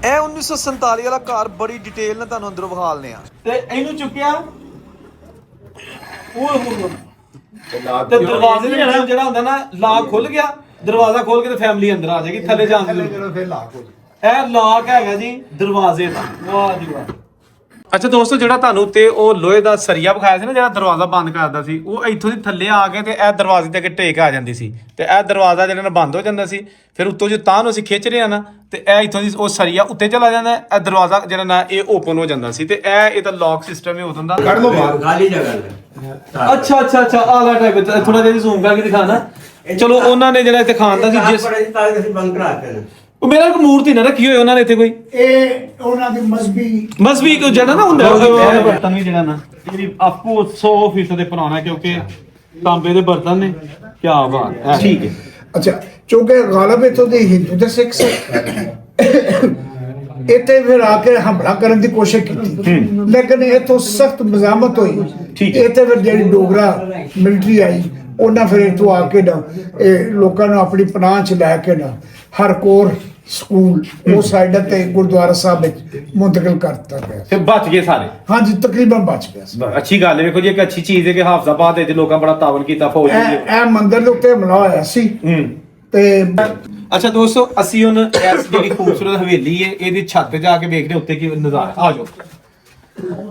ਇਹ 1947 ਵਾਲਾ ਘਰ ਬੜੀ ਡਿਟੇਲ ਨਾਲ ਤੁਹਾਨੂੰ ਅੰਦਰੋਂ ਵਿਖਾਲਨੇ ਆ ਤੇ ਇਹਨੂੰ ਚੁੱਕਿਆ ਉਹ ਤੇ ਦਰਵਾਜ਼ੇ ਦੇ ਨਾਲ ਜਿਹੜਾ ਹੁੰਦਾ ਨਾ ਲਾਕ ਖੁੱਲ ਗਿਆ, ਦਰਵਾਜ਼ਾ ਖੋਲ ਕੇ ਤੇ ਫੈਮਿਲੀ ਅੰਦਰ ਆ ਜਾਏਗੀ, ਥੱਲੇ ਜਾਣ ਦੀ ਫਿਰ ਲਾਕ ਹੋ ਜਾਏ। ਇਹ ਲਾਕ ਹੈਗਾ ਜੀ ਦਰਵਾਜ਼ੇ ਦਾ। ਵਾਹ ਜੀ ਵਾਹ। ਅੱਛਾ ਦੋਸਤੋ, ਜਿਹੜਾ ਤੁਹਾਨੂੰ ਤੇ ਉਹ ਲੋਹੇ ਦਾ ਸਰੀਆ ਵਿਖਾਇਆ ਸੀ ਨਾ ਜਿਹੜਾ ਦਰਵਾਜ਼ਾ ਬੰਦ ਕਰਦਾ ਸੀ, ਉਹ ਇੱਥੋਂ ਦੀ ਥੱਲੇ ਆ ਕੇ ਤੇ ਇਹ ਦਰਵਾਜ਼ੇ ਤੇ ਅੱਗੇ ਟੇਕ ਆ ਜਾਂਦੀ ਸੀ ਤੇ ਇਹ ਦਰਵਾਜ਼ਾ ਜਿਹੜਾ ਨਾ ਬੰਦ ਹੋ ਜਾਂਦਾ ਸੀ। ਫਿਰ ਉੱਤੋਂ ਜੋ ਤਾਂ ਨੂੰ ਅਸੀਂ ਖਿੱਚ ਰਹੇ ਆ ਨਾ ਤੇ ਇਹ ਇੱਥੋਂ ਦੀ ਉਹ ਸਰੀਆ ਉੱਤੇ ਚਲਾ ਜਾਂਦਾ, ਇਹ ਦਰਵਾਜ਼ਾ ਜਿਹੜਾ ਨਾ ਇਹ ਓਪਨ ਹੋ ਜਾਂਦਾ ਸੀ ਤੇ ਇਹਦਾ ਲੌਕ ਸਿਸਟਮ ਹੀ ਹੋ ਜਾਂਦਾ। ਕੱਢ ਲਓ ਬਾਹਰ। ਖਾਲੀ ਜਗ੍ਹਾ ਹੈ। ਅੱਛਾ ਆਲਾ ਟਾਈਪ ਥੋੜਾ ਜਿਹਾ ਜ਼ੂਮ ਕਰਕੇ ਦਿਖਾਣਾ। ਚਲੋ ਉਹਨਾਂ ਨੇ ਜਿਹੜਾ ਇੱਥੇ ਖਾਂਦਾ ਸੀ ਜਿਸ ਅਸੀਂ ਬੰਦ ਕਰਾ ਕੇ ਉਹ ਮੇਰਾ ਇੱਕ ਮੂਰਤੀ ਨਾ ਰੱਖੀ ਹੋਈ ਉਹਨਾਂ ਨੇ ਇੱਥੇ ਕੋਈ, ਇਹ ਉਹਨਾਂ ਦੀ ਮਸਬੀ ਕੋ ਜਿਹੜਾ ਨਾ ਹੁੰਦਾ ਇਹ ਬਰਤਨ ਵੀ ਜਿਹੜਾ ਨਾ ਜਿਹੜੀ ਆਪੋ 100% ਦੇ ਪੁਰਾਣਾ ਕਿਉਂਕਿ ਤਾਂਬੇ ਦੇ ਬਰਤਨ ਨੇ। ਕੀ ਬਾਤ ਹੈ। ਠੀਕ ਹੈ। ਅੱਛਾ, ਕਿਉਂਕਿ ਗਾਲਬ ਇਥੋਂ ਦੇ ਹਿੰਦੂ ਤੇ ਸਿੱਖ ਸੀ, ਇੱਥੇ ਫਿਰ ਆ ਕੇ ਹਮਲਾ ਕਰਨ ਦੀ ਕੋਸ਼ਿਸ਼ ਕੀਤੀ ਲੇਕਿਨ ਇਥੋਂ ਸਖਤ ਮਜ਼ਾਮਤ ਹੋਈ। ਇੱਥੇ ਫਿਰ ਜਿਹੜੀ ਡੋਗਰਾ ਮਿਲਟਰੀ ਆਈ ਉਹਨਾਂ ਫਿਰ ਇੱਥੋਂ ਆ ਕੇ ਨਾ ਇਹ ਲੋਕਾਂ ਨੂੰ ਆਪਣੀ ਪਨਾਹ ਚ ਲੈ ਕੇ ਨਾ ਹਰਕੋਰ ਸਕੂਲ ਉਹ ਸਾਈਡ ਤੇ ਗੁਰਦੁਆਰਾ ਸਾਹਿਬ ਵਿੱਚ ਮੁੰਤਕਿਲ ਕਰ ਦਿੱਤਾ ਗਿਆ ਤੇ ਬਚ ਗਏ ਸਾਰੇ। ਹਾਂਜੀ, ਤਕਰੀਬਨ ਬਚ ਗਿਆ ਸੀ। ਅੱਛੀ ਗੱਲ ਹੈ। ਵੇਖੋ ਜੀ ਇੱਕ ਅੱਛੀ ਚੀਜ਼ ਹੈ ਕਿ ਹਾਫਜ਼ਾਬਾਦ ਵਿੱਚ ਲੋਕਾਂ ਬੜਾ ਤਾਵਨ ਕੀਤਾ ਫੌਜ ਨੇ। ਇਹ ਮੰਦਿਰ ਦੇ ਉੱਤੇ ਹਮਲਾ ਹੋਇਆ ਸੀ ਤੇ ਅੱਛਾ ਦੋਸਤੋ, ਅਸੀਂ ਹੁਣ ਇਸ ਜਿਹੜੀ ਖੂਬਸੂਰਤ ਹਵੇਲੀ ਹੈ ਇਹਦੀ ਛੱਤ ਤੇ ਜਾ ਕੇ ਵੇਖਦੇ ਉੱਤੇ ਕੀ ਨਜ਼ਾਰਾ। ਆ ਜਾਓ।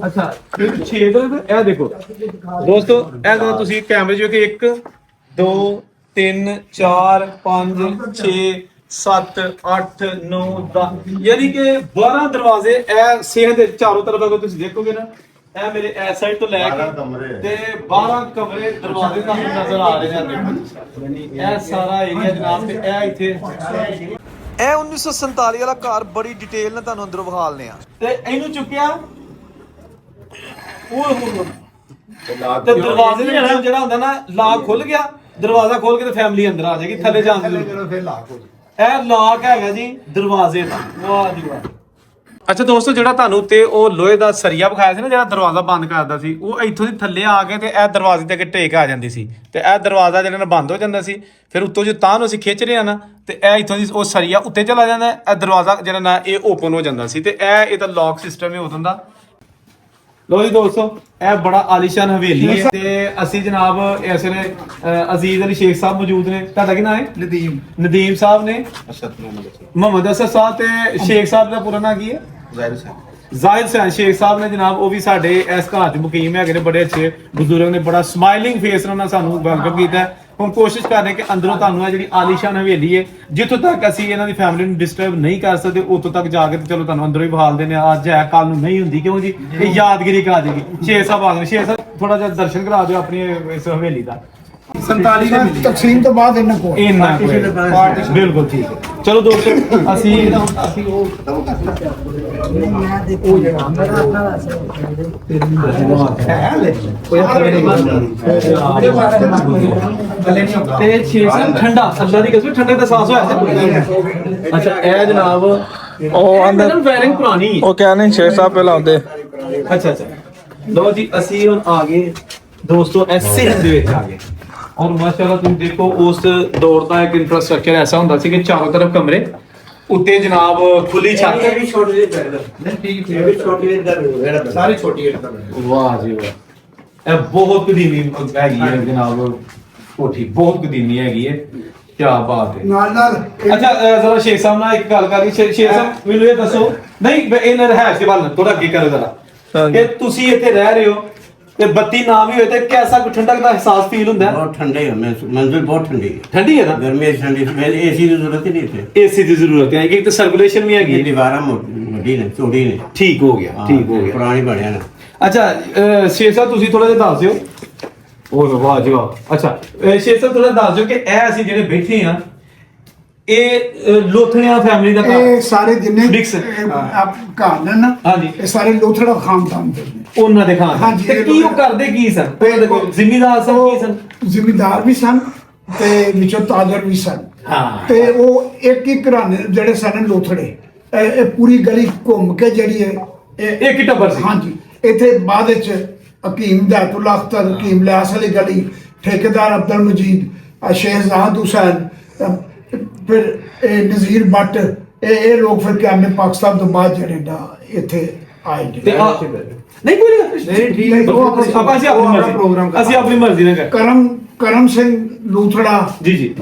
ਅੱਛਾ, ਇਹ ਛੇਦ ਇਹ ਦੇਖੋ ਦੋਸਤੋ, ਇਹ ਜਦੋਂ ਤੁਸੀਂ ਕੈਮਰੇ 'ਚ ਵੇਖੋ 1 2 3 4 5 6 7 8 9 10 ਯਾਨੀ ਕਿ 12 ਦਰਵਾਜ਼ੇ ਇਹ ਸੇਹ ਦੇ ਚਾਰੋਂ ਤਰਫ ਅਗਰ ਤੁਸੀਂ ਦੇਖੋਗੇ ਨਾ, ਇਹ ਮੇਰੇ ਇਸ ਸਾਈਡ ਤੋਂ ਲੈ ਕੇ ਤੇ 12 ਕਮਰੇ ਦਰਵਾਜ਼ੇ ਤੁਹਾਨੂੰ ਨਜ਼ਰ ਆ ਰਹੇ ਨੇ। ਇਹ ਸਾਰਾ ਏਰੀਆ ਜਨਾਬ ਤੇ ਇਹ ਇੱਥੇ ਇਹ 1947 ਵਾਲਾ ਘਰ ਬੜੀ ਡਿਟੇਲ ਨਾਲ ਤੁਹਾਨੂੰ ਅੰਦਰੋਂ ਵਿਖਾਲਨੇ ਆ ਤੇ ਇਹਨੂੰ ਚੁੱਕਿਆ ਉਹ ਤੇ ਦਰਵਾਜ਼ੇ ਦੇ ਨਾਲ ਜਿਹੜਾ ਹੁੰਦਾ ਨਾ ਲਾਕ ਖੁੱਲ ਗਿਆ, ਦਰਵਾਜ਼ਾ ਖੋਲ ਕੇ ਤੇ ਫੈਮਿਲੀ ਅੰਦਰ ਆ ਜਾਏਗੀ, ਥੱਲੇ ਜਾਣ ਦੀ ਫਿਰ ਲਾਕ ਹੋ ਜਾਏ। ਇਹ ਲਾਕ ਹੈਗਾ ਜੀ ਦਰਵਾਜ਼ੇ ਦਾ। ਵਾਹ ਜੀ ਵਾਹ। ਅੱਛਾ ਦੋਸਤੋ, ਜਿਹੜਾ ਤੁਹਾਨੂੰ ਤੇ ਉਹ ਲੋਹੇ ਦਾ ਸਰੀਆ ਵਿਖਾਇਆ ਸੀ ਨਾ ਜਿਹੜਾ ਦਰਵਾਜ਼ਾ ਬੰਦ ਕਰਦਾ ਸੀ, ਉਹ ਇੱਥੋਂ ਦੀ ਥੱਲੇ ਆ ਕੇ ਤੇ ਇਹ ਦਰਵਾਜ਼ੇ ਤੇ ਅੱਗੇ ਟੇਕ ਆ ਜਾਂਦੀ ਸੀ ਤੇ ਇਹ ਦਰਵਾਜ਼ਾ ਜਿਹੜਾ ਨਾ ਬੰਦ ਹੋ ਜਾਂਦਾ ਸੀ। ਫਿਰ ਉੱਤੋਂ ਜੋ ਤਾਂ ਨੂੰ ਅਸੀਂ ਖਿੱਚ ਰਹੇ ਆ ਨਾ ਤੇ ਇਹ ਇੱਥੋਂ ਦੀ ਉਹ ਸਰੀਆ ਉੱਤੇ ਚਲਾ ਜਾਂਦਾ, ਇਹ ਦਰਵਾਜ਼ਾ ਜਿਹੜਾ ਨਾ ਇਹ ਓਪਨ ਹੋ ਜਾਂਦਾ ਸੀ ਤੇ ਇਹਦਾ ਲੌਕ ਸਿਸਟਮ ਹੀ ਹੋ ਜਾਂਦਾ। ਲੋ ਜੀ ਦੋਸਤੋ, ਇਹ ਬੜਾ ਆਲੀਸ਼ਾਨ ਹਵੇਲੀ ਹੈ ਤੇ ਅਸੀਂ ਜਨਾਬ ਇਸ ਵੇਲੇ ਅਜ਼ੀਜ਼ ਅਲੀ ਸ਼ੇਖ ਸਾਹਿਬ ਮੌਜੂਦ ਨੇ। ਤੁਹਾਡਾ ਕੀ ਨਾਮ ਹੈ? ਨਦੀਮ ਸਾਹਿਬ ਨੇ, ਮੁਹੰਮਦ ਅਸਦ ਸਾਹਿਬ ਤੇ ਸ਼ੇਖ ਸਾਹਿਬ ਦਾ ਪੂਰਾ ਨਾਮ ਕੀ ਹੈ? ਜ਼ਾਹਿਦ ਹੁਸੈਨ ਸ਼ੇਖ ਸਾਹਿਬ ਨੇ ਜਨਾਬ। ਉਹ ਵੀ ਸਾਡੇ ਇਸ ਘਰ 'ਚ ਮੁਕੀਮ ਹੈਗੇ ਨੇ, ਬੜੇ ਅੱਛੇ ਬਜ਼ੁਰਗ ਨੇ, ਬੜਾ ਸਮਾਈਲਿੰਗ ਫੇਸ ਨਾਲ ਸਾਨੂੰ ਵੈਲਕਮ ਕੀਤਾ। ਹੁਣ ਕੋਸ਼ਿਸ਼ ਕਰ ਰਹੇ ਕਿ ਅੰਦਰੋਂ ਤੁਹਾਨੂੰ ਇਹ ਜਿਹੜੀ ਆਲੀਸ਼ਾਨ ਹਵੇਲੀ ਹੈ ਜਿੱਥੋਂ ਤੱਕ ਅਸੀਂ ਇਹਨਾਂ ਦੀ ਫੈਮਿਲੀ ਨੂੰ ਡਿਸਟਰਬ ਨਹੀਂ ਕਰ ਸਕਦੇ ਉੱਥੋਂ ਤੱਕ ਜਾ ਕੇ ਤੇ ਚਲੋ ਤੁਹਾਨੂੰ ਅੰਦਰੋਂ ਹੀ ਵਿਖਾਲ ਦਿੰਦੇ ਆ। ਅੱਜ ਹੈ ਕੱਲ ਨੂੰ ਨਹੀਂ ਹੁੰਦੀ, ਕਿਉਂ ਜੀ ਇਹ ਯਾਦਗਿਰੀ ਕਾ ਜਾਏਗੀ। ਸ਼ੇਖ ਸਾਹਿਬ ਆ ਗਏ। ਸ਼ੇਖ ਸਾਹਿਬ ਥੋੜਾ ਜਿਹਾ ਦਰਸ਼ਨ ਕਰਾ ਦਿਓ ਆਪਣੀ ਇਸ ਹਵੇਲੀ ਦਾ। 47 ਦੇ ਤਕਸੀਮ ਤੋਂ ਬਾਅਦ ਇਹਨਾਂ ਕੋਲ ਬਿਲਕੁਲ ਠੀਕ ਹੈ। ਚਲੋ ਦੋਸਤੋ, ਅਸੀਂ ਉਹ ਤੇ ਛੇ ਠੰਡਾ ਅੱਲਾ ਦੀ ਕਸਮ ਠੰਡੇ ਦਾ ਸਾਹਸ ਹੋਇਆ। ਅੱਛਾ, ਇਹ ਜਨਾਬ ਉਹ ਅੰਦਰ ਵਾਇਰਿੰਗ ਪੁਰਾਣੀ ਉਹ ਕਹਿੰਦੇ ਸ਼ੇਖ ਸਾਹਿਬ ਪਹਿਲਾਂ ਆਉਂਦੇ। ਅੱਛਾ ਲੋ ਜੀ, ਅਸੀਂ ਹੁਣ ਆ ਗਏ ਦੋਸਤੋ ਐਸੇ ਦੇ ਵਿੱਚ ਆ ਗਏ ਔਰ ਮਾਸ਼ਾਅੱਲਾ ਤੁਸੀਂ ਦੇਖੋ ਉਸ ਦੌਰ ਦਾ ਇੱਕ ਇੰਫਰਾਸਟ੍ਰਕਚਰ ਐਸਾ ਹੁੰਦਾ ਸੀ ਕਿ ਚਾਰੋਂ ਤਰਫ ਕਮਰੇ, ਉੱਤੇ ਜਨਾਬ ਖੁੱਲੀ ਛੱਤ। ਇਹ ਵੀ ਛੋਟੀ ਜਿਹੀ ਕਰ ਦੋ ਠੀਕ ਹੈ, ਇਹ ਵੀ ਛੋਟੀ ਜਿਹੀ ਕਰ ਸਾਰੀ ਛੋਟੀ ਹੈ। ਵਾਹ ਜੀ ਵਾਹ, ਇਹ ਬਹੁਤ ਕਦੀਮੀ ਹੈਗੀ ਹੈ ਜਨਾਬ ਕੋਠੀ, ਬਹੁਤ ਕਦੀਮੀ ਹੈਗੀ ਹੈ। ਕੀ ਬਾਤ ਹੈ। ਨਾਲ ਅੱਛਾ ਜ਼ਰਾ ਸ਼ੇਖ ਸਾਹਿਬ ਨਾਲ ਇੱਕ ਗੱਲ ਕਰੀ। ਸ਼ੇਖ ਸਾਹਿਬ ਮੈਨੂੰ ਇਹ ਦੱਸੋ, ਨਹੀਂ ਇਹਨਾਂ ਰਹਿائش ਦੇ ਵੱਲ ਥੋੜਾ ਅੱਗੇ ਕਰੋ ਜ਼ਰਾ, ਕਿ ਤੁਸੀਂ ਇੱਥੇ ਰਹਿ ਰਹੇ ਹੋ ਤੇ ਬੱਤੀ ਨਾ ਵੀ ਹੋਏ ਤੇ ਕਿਹਦਾ ਕੋਈ ਠੰਡਕ ਦਾ ਅਹਿਸਾਸ ਫੀਲ ਹੁੰਦਾ ਹੈ? ਬਹੁਤ ਠੰਡੇ ਹੈ, ਮੰਜ਼ਿਲ ਬਹੁਤ ਠੰਡੀ ਹੈ। ਠੰਡੀ ਹੈ ਨਾ? ਗਰਮੀ ਠੰਡੀ ਹੈ, ਏਸੀ ਦੀ ਜ਼ਰੂਰਤ ਹੀ ਨਹੀਂ ਹੈ। ਏਸੀ ਦੀ ਜ਼ਰੂਰਤ ਹੈ ਕਿ ਤੇ ਸਰਕੂਲੇਸ਼ਨ ਵੀ ਹੈਗੀ। ਦੀਵਾਰਾਂ ਮੋਟੀ ਨੇ, ਚੌੜੀ ਨੇ। ਠੀਕ ਹੋ ਗਿਆ, ਠੀਕ ਹੋ ਗਿਆ। ਪੁਰਾਣੀ ਬਣਿਆ ਨਾ। ਅੱਛਾ ਸ਼ੇਖ ਸਾਹਿਬ ਤੁਸੀਂ ਥੋੜਾ ਜਿਹਾ ਦੱਸ ਦਿਓ। ਉਹ ਵਾਹ ਜੀ ਵਾਹ। ਅੱਛਾ ਸ਼ੇਖ ਸਾਹਿਬ ਥੋੜਾ ਦੱਸ ਦਿਓ ਕਿ ਇਹ ਅਸੀਂ ਜਿਹੜੇ ਬੈਠੇ ਆ ਇਹ ਲੋਥੜੀਆਂ ਫੈਮਿਲੀ ਦਾ ਘਰ? ਇਹ ਸਾਰੇ ਜਿੰਨੇ ਘਰ ਨੇ ਨਾ, ਹਾਂਜੀ, ਇਹ ਸਾਰੇ ਲੋਥੜਾ ਖਾਨਦਾਨ ਦੇ ਨੇ। ਉਹਨਾਂ ਦੇ ਖਾਨ। ਹਾਂਜੀ, ਤੇ ਕੀ ਉਹ ਕਰਦੇ ਕੀ ਸਨ? ਜ਼ਿਮੀਦਾਰ ਸਨ ਕੀ ਸਨ? ਜ਼ਿਮੀਦਾਰ ਵੀ ਸਨ ਤੇ ਵਿੱਚੋਂ ਤਾਜਰ ਵੀ ਸਨ। ਹਾਂ, ਤੇ ਉਹ ਇੱਕ ਇੱਕ ਘਰਾਣੇ ਜਿਹੜੇ ਸਨ ਲੋਥੜੇ, ਇਹ ਪੂਰੀ ਗਲੀ ਘੁੰਮ ਕੇ ਜਿਹੜੀ ਹੈ ਇੱਕ ਹੀ ਟੱਬਰ ਸੀ। ਹਾਂਜੀ, ਇੱਥੇ ਬਾਅਦ ਵਿੱਚ ਹਕੀਮ ਦਾਤੁल्ला ਅਖਤਰ, ਹਕੀਮ ਲਿਆਸ ਅਲੀ ਗਲੀ, ਠੇਕੇਦਾਰ ਅਬਦੁਲ ਮਜੀਦ, ਸ਼ੇਖ ਜ਼ਾਹਦ ਹੁਸੈਨ, ਫਿਰ ਨਜ਼ੀਰ ਬੱਟ, ਇਹ ਲੋਕ ਫਿਰ ਕਿ ਆਨੇ ਪਾਕਿਸਤਾਨ ਤੋਂ ਬਾਅਦ ਜਿਹੜੇ ਨਾ ਇੱਥੇ ਆਏ ਨੇ। ਨਹੀਂ ਕੋਈ ਨਹੀਂ ਠੀਕ ਹੈ, ਆਪਾਂ ਅਸੀਂ ਆਪਣੀ ਮਰਜ਼ੀ ਨਾਲ ਕਰਮ ਸਿੰਘ ਲੂਥੜਾ ਜੀ ਜੀ,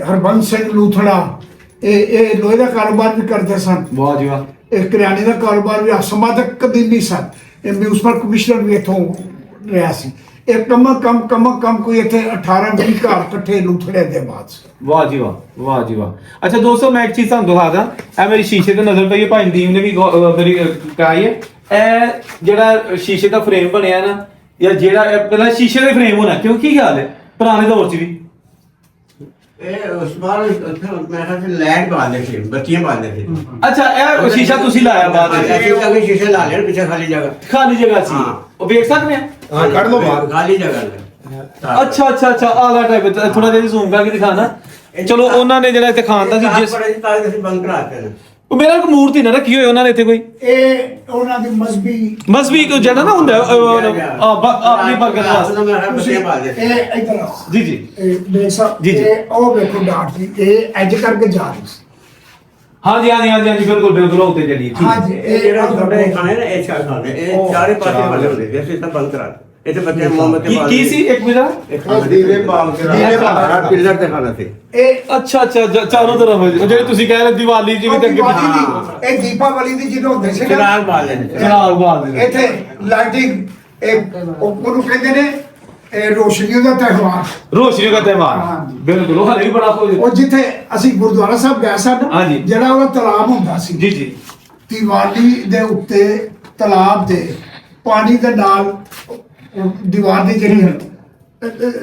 ਹਰਬੰਸ ਸਿੰਘ ਲੂਥੜਾ ਇਹ ਲੋਹੇ ਦਾ ਕਾਰੋਬਾਰ ਵੀ ਕਰਦੇ ਸਨ। ਵਾਹ ਜੀ ਵਾਹ। ਇਹ ਕਰਿਆਨੇ ਦਾ ਕਾਰੋਬਾਰ ਵੀ ਸਮਾਜਕ ਕਦੀਮੀ ਸਨ। ਇਹ ਮਿਊਨਿਸਪਲ ਕਮਿਸ਼ਨਰ ਵੀ ਇੱਥੋਂ ਰਿਹਾ ਸੀ। ਇਹ ਕਮ ਕੋਈ ਇੱਥੇ 18-20 ਘਰ ਇਕੱਠੇ ਲੂਥੜੇ ਦੇ ਬਾਅਦ। ਵਾਹ ਜੀ ਵਾਹ, ਵਾਹ ਜੀ ਵਾਹ। ਅੱਛਾ ਦੋਸਤੋ, ਮੈਂ ਇੱਕ ਚੀਜ਼ ਤੁਹਾਨੂੰ ਦਿਖਾ ਦਾਂ। ਇਹ ਮੇਰੀ ਸ਼ੀਸ਼ੇ ਤੇ ਨਜ਼ਰ ਪਈ ਹੈ, ਭਾਈ ਨਦੀਮ ਨੇ ਵੀ ਮੇਰੀ ਕਰਾਈ ਹੈ। ਇਹ ਜਿਹੜਾ ਸ਼ੀਸ਼ੇ ਦਾ ਫਰੇਮ ਬਣਿਆ ਨਾ, ਜਾਂ ਜਿਹੜਾ ਪਹਿਲਾਂ ਸ਼ੀਸ਼ੇ ਦੇ ਫਰੇਮ ਹੋਣਾ, ਕਿਉਂ ਕੀ ਖਿਆਲ ਹੈ ਪੁਰਾਣੇ ਦੌਰ 'ਚ ਵੀ? ਉਸ ਬਾਅਦ ਮੈਂ ਕਿਹਾ ਲਾਈਟ ਬਾਲਦੇ ਸੀ, ਬੱਤੀਆਂ ਬਾਲਦੇ ਸੀ। ਅੱਛਾ, ਇਹ ਸ਼ੀਸ਼ਾ ਤੁਸੀਂ ਲਾਇਆ ਬਾਅਦ ਵਿੱਚ? ਅਸੀਂ ਸ਼ੀਸ਼ੇ ਲਾ ਲਿਆ, ਪਿੱਛੇ ਖਾਲੀ ਜਗ੍ਹਾ ਸੀ। ਉਹ ਵੇਖ ਸਕਦੇ ਆ? ਹਾਂ, ਕੱਢ ਲਓ ਬਾਹਰ, ਖਾਲੀ ਜਗ੍ਹਾ। ਅੱਛਾ ਆਲਾ ਟਾਈਪ ਥੋੜਾ ਜਿਹਾ ਜ਼ੂਮ ਕਰਕੇ ਦਿਖਾਣਾ। ਚਲੋ, ਉਹਨਾਂ ਨੇ ਜਿਹੜਾ ਇੱਥੇ ਖਾਨ ਦਾ ਸੀ, ਜਿਸ ਅਸੀਂ ਬੰਦ ਕਰਾਤੇ ਨੇ। ਉਹ ਮੇਰਾ ਇੱਕ ਮੂਰਤੀ ਨਾ ਰੱਖੀ ਹੋਈ ਉਹਨਾਂ ਨੇ ਇੱਥੇ ਕੋਈ। ਇਹ ਉਹਨਾਂ ਦੀ ਮਜ਼ਬੀ ਕੋਈ ਜਿਹੜਾ ਨਾ ਹੁੰਦਾ ਆਪਣੀ ਬਰਕਤ ਵਾਸਤੇ। ਇਹ ਇਧਰ ਆਓ ਜੀ ਜੀ, ਇਹ ਦੇਖ ਸਾਹਿਬ, ਜੀ। ਇਹ ਉਹ ਵੇਖੋ ਡਾਟ ਦੀ, ਇਹ ਐਜ ਕਰਕੇ ਜਾ ਰਹੀ ਸੀ। ਹਾਂਜੀ ਬਿਲਕੁਲ ਉੱਤੇ ਚੱਲੀ। ਹਾਂਜੀ, ਇਹ ਜਿਹੜਾ ਤੁਹਾਡੇ ਖਾਣੇ ਨਾ, ਇਹ ਚਾਰ ਖਾਣੇ, ਇਹ ਚਾਰੇ ਪਾਸੇ ਵਾਲੇ ਹੁੰਦੇ ਸੀ, ਅਸੀਂ ਤਾਂ ਬੰਦ ਕਰਾਤੇ। ਇਹ ਤੇ ਬੱਚੇ ਮੋਹਮਦ ਕੀ ਸੀ ਇੱਕ ਮਿੰਟ? ਦੀਵੇ ਬਾਲ ਕੇ ਰੱਖਿਆ, ਪਿੱਲਰ ਤੇ ਖਾਣਾ ਸੀ ਇਹ। ਅੱਛਾ ਚਾਰੋਂ ਤਰਫ ਜਿਹੜੇ ਤੁਸੀਂ ਕਹਿ ਰਹੇ ਦੀਵਾਲੀ ਜਿਵੇਂ ਤੇ ਇਹ ਦੀਪਾਵਲੀ ਦੀ ਜਦੋਂ ਹੁੰਦੇ ਸੀ ਚਿਰਾਗ ਬਾਲਦੇ ਨੇ, ਚਿਰਾਗ ਬਾਲਦੇ ਇੱਥੇ ਲਾਈਟਿੰਗ, ਉਹਨੂੰ ਕਹਿੰਦੇ ਨੇ ਇਹ ਰੋਸ਼ਨੀ ਦਾ ਤਿਉਹਾਰ। ਰੋਸ਼ਨੀ ਦਾ ਤਿਉਹਾਰ, ਬਿਲਕੁਲ। ਉਹ ਹਲੇ ਵੀ ਬੜਾ ਉਹ ਜਿੱਥੇ ਅਸੀਂ ਗੁਰਦੁਆਰਾ ਸਾਹਿਬ ਗਏ ਸਨ, ਜਿਹੜਾ ਉਹਦਾ ਤਲਾਬ ਹੁੰਦਾ ਸੀ ਜੀ ਜੀ, ਦੀਵਾਲੀ ਦੇ ਉੱਤੇ ਤਲਾਬ ਦੇ ਪਾਣੀ ਦੇ ਨਾਲ ਦੀਵਾਰ ਦੀ ਜਿਹੜੀ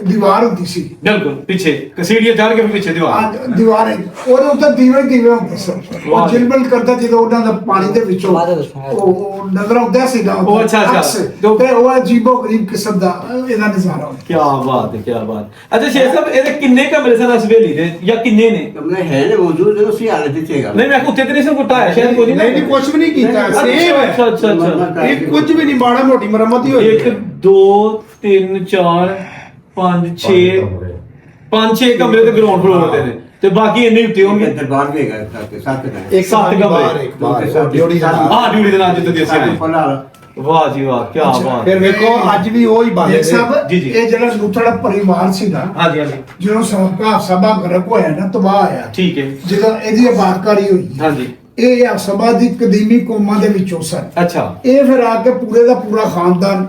ਦੀਵਾਰ ਹੁੰਦੀ ਸੀ, ਬਿਲਕੁਲ ਪਿੱਛੇ ਕਸੀੜੀਆਂ ਚੜ ਕੇ ਪਿੱਛੇ ਦੀਵਾਰ ਉਹਦੇ ਉੱਤੇ ਦੀਵੇ ਹੁੰਦੇ ਸਨ। ਉਹ ਜਿਲਬਲ ਕਰਦਾ ਜਦੋਂ ਉਹਨਾਂ ਦਾ ਪਾਣੀ ਦੇ ਵਿੱਚੋਂ ਉਹ ਨਜ਼ਰ ਆਉਂਦਾ ਸੀਗਾ। ਉਹ ਅੱਛਾ ਤੇ ਉਹ ਅਜੀਬੋ ਗਰੀਬ ਕਿਸਮ ਦਾ ਇਹਦਾ ਨਜ਼ਾਰਾ ਹੁੰਦਾ। ਕੀ ਬਾਤ ਹੈ, ਕੀ ਬਾਤ। ਅੱਛਾ ਸ਼ੇਖ ਸਾਹਿਬ, ਇਹਦੇ ਕਿੰਨੇ ਕਮਰੇ ਸਨ ਇਸ ਹਵੇਲੀ ਦੇ, ਜਾਂ ਕਿੰਨੇ ਨੇ ਕਮਰੇ ਹੈ ਨੇ ਮੌਜੂਦ? ਜਦੋਂ ਸੀ ਹਾਲਤ ਵਿੱਚ ਹੈਗਾ। ਨਹੀਂ, ਮੈਂ ਉੱਤੇ ਤੇ ਨਹੀਂ ਸਨ ਕੁੱਟਾ ਹੈ ਸ਼ਾਇਦ, ਕੋਈ ਨਹੀਂ ਕੁਝ ਵੀ ਨਹੀਂ ਕੀਤਾ, ਸੇਮ ਹੈ। ਅੱਛਾ ਇਹ ਕੁਝ ਵੀ ਨਹੀਂ, ਮਾੜਾ ਮੋਟੀ ਮੁਰੰਮਤ ਹੀ ਹੋਈ। 1 2 3 4 5 6 ਕਮਰੇ ਤੇ ਗਰਾਊਂਡ ਫਲੋਰ ਤੇ ਨੇ, ਤੇ ਬਾਕੀ ਇੰਨੇ ਉੱਤੇ ਹੋਣਗੇ। ਦਰਬਾਰ ਵੀ ਹੈਗਾ, 7 ਇੱਕ 7 ਕਮਰੇ। ਇੱਕ ਬਾਹਰ ਡਿਊਟੀ ਦਾ ਡਿਊਟੀ ਦੇ ਨਾਲ ਜਿੱਤੇ ਦੇ ਸੀ। ਵਾਹ ਜੀ ਵਾਹ, ਕੀ ਬਾਤ। ਫਿਰ ਵੇਖੋ ਅੱਜ ਵੀ ਉਹ ਹੀ ਬਾਲੇ ਸਾਹਿਬ, ਜੀ। ਇਹ ਜਿਹੜਾ ਲੂਥੜਾ ਪਰਿਵਾਰ ਸੀ ਨਾ, ਹਾਂਜੀ ਜਦੋਂ ਸਾਬਕਾ ਸਭਾ ਗਰਕ ਹੋਇਆ ਨਾ, ਤਬਾਹ ਆਇਆ, ਠੀਕ ਹੈ, ਜਦੋਂ ਇਹਦੀ ਆਬਾਦਕਾਰੀ ਹੋਈ, ਹਾਂਜੀ, ਇਹ ਸਭਾ ਦੀ ਕਦੀਮੀ ਕੌਮਾਂ ਦੇ ਵਿੱਚੋਂ ਸਨ। ਅੱਛਾ, ਇਹ ਫਿਰ ਆ ਕੇ ਪੂਰੇ ਦਾ ਪੂਰਾ ਖਾਨਦਾਨ